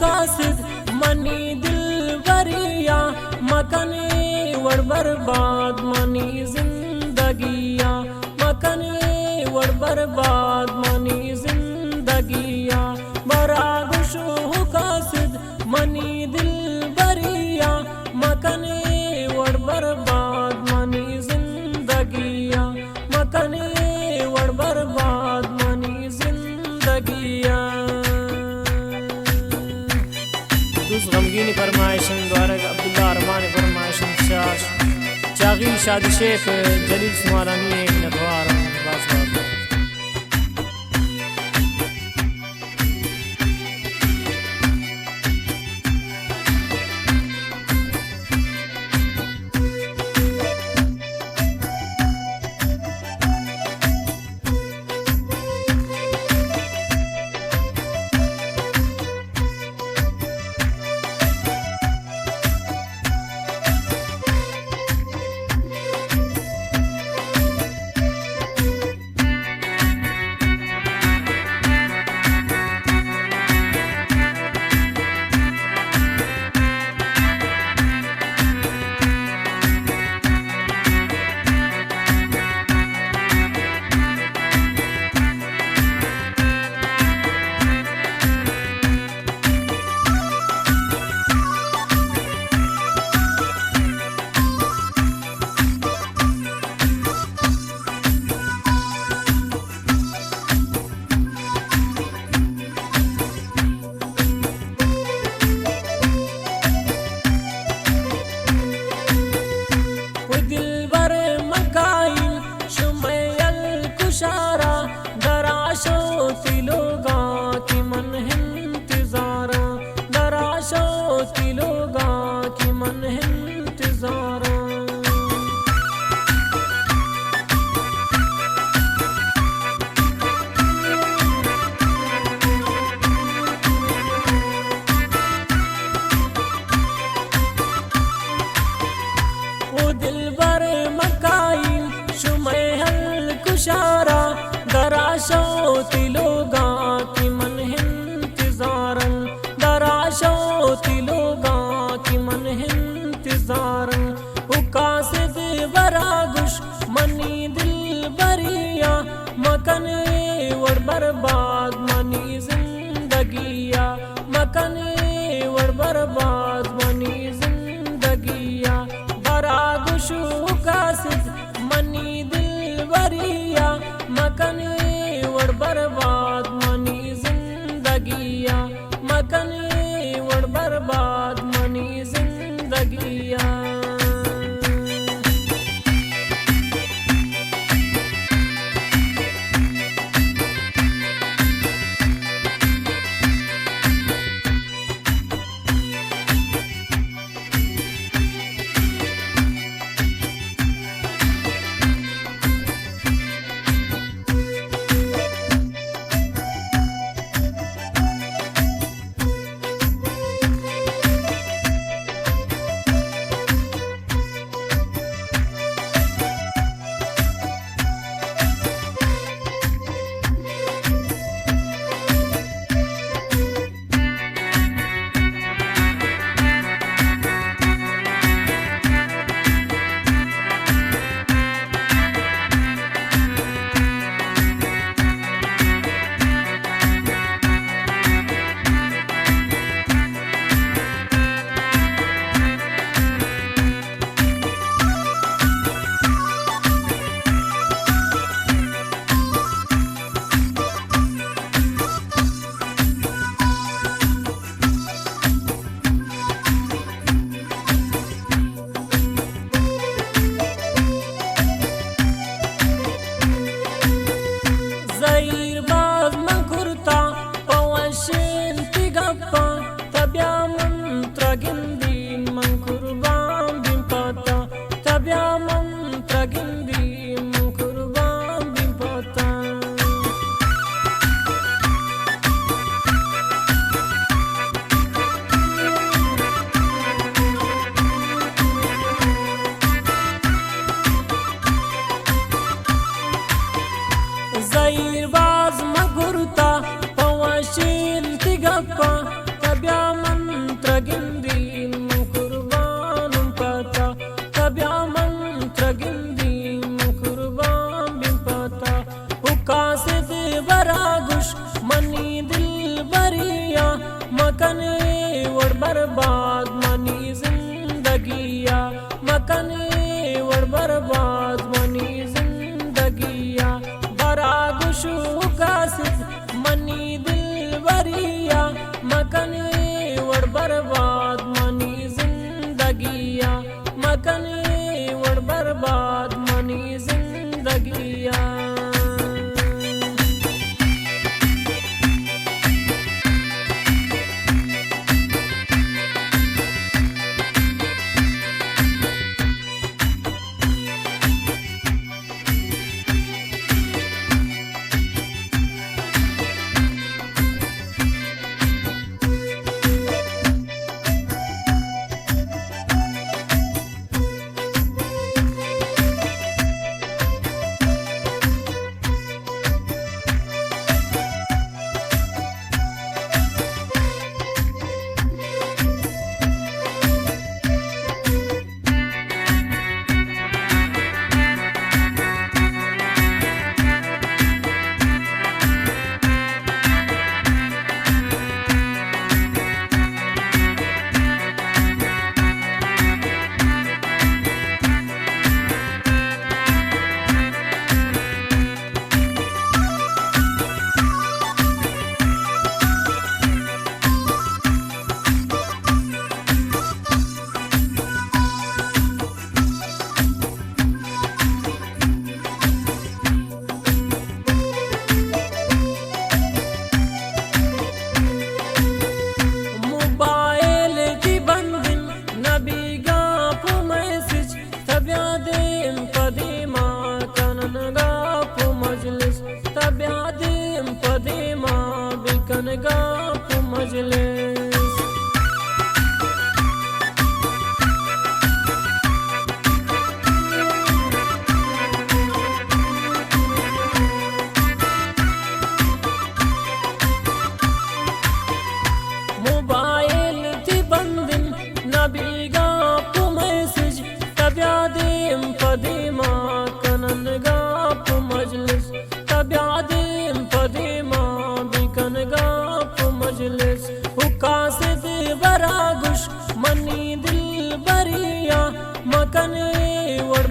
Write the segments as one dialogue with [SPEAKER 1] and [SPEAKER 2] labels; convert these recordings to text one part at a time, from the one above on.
[SPEAKER 1] कासिद मनी दिल बरिया मकने वड़ बर्बाद मनी जिंदगिया मकने वड़ बर्बाद मनी जिंदगिया बरा गुशो कासिद मनी दिल बरिया मकने वड़ बर्बाद मनी जिंदगिया मकने वड़ बर्बाद मनी जिंदगिया। दूस गमगीनी फरमाइशन द्वारा अब्दुल्ला अरमान फरमाइशन शाश चागी शादी शेख जलील सुमारानी नगवार बास बात। बर्बाद मनी जिंदगिया मकने वड़ बर्बाद मनी जिंदगिया बरा गुशु कासिद मनी दिल बरिया मकने वड़ बर्बाद मनी जिंदगिया मकने वड़ बर्बाद मनी जिंदगिया। बरागुश मनी दिल बरिया मकने वड़ बर्बाद मनी जिंदगिया मकने वड़ बर्बाद मनी जिंदगिया बरागुश कासिद मनी दिल बरिया मकने वड़ बर्बाद मनी जिंदगिया मकने वड़ बर्बाद मनी जिंदगिया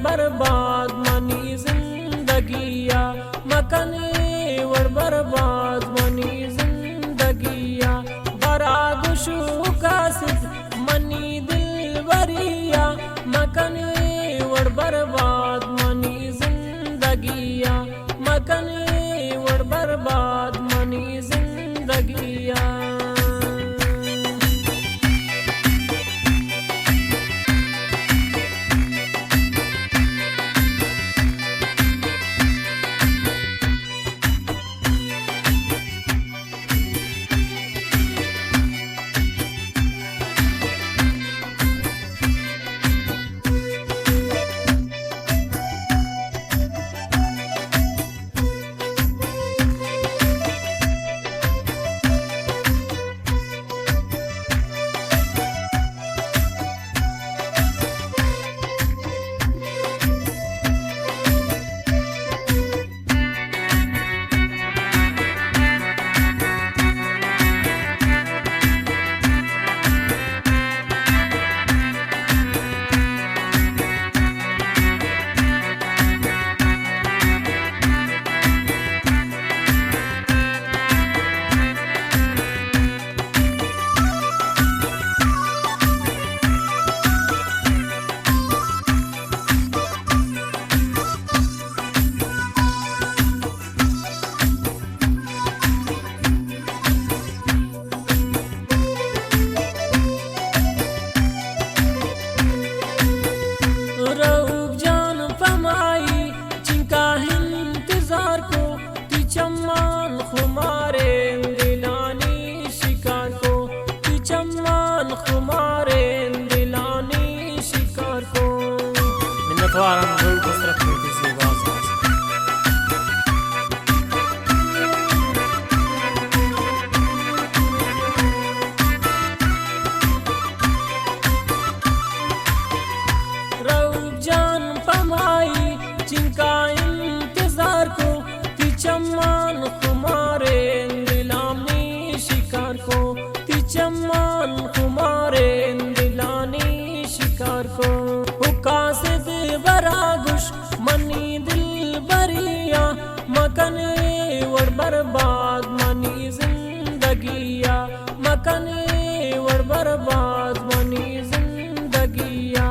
[SPEAKER 1] बर्बाद मनी जिंदगिया मकने वड़ बर्बाद मनी जिंदगिया बरागुशु कासिद मनी दिल बरिया मकने वड़ बर्बाद मनी जिंदगिया मकने वड़ बर्बाद मनी जिंदगिया
[SPEAKER 2] Minnettarım bu kusret mülküzü vazgeç.
[SPEAKER 1] रऊब जान पमाई जिनका इंतजार को कि चम्मान बर्बाद मनी जिंदगिया मकने वर बर्बाद मनी जिंदगिया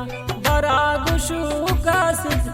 [SPEAKER 1] बरा गुशु का सिद्ध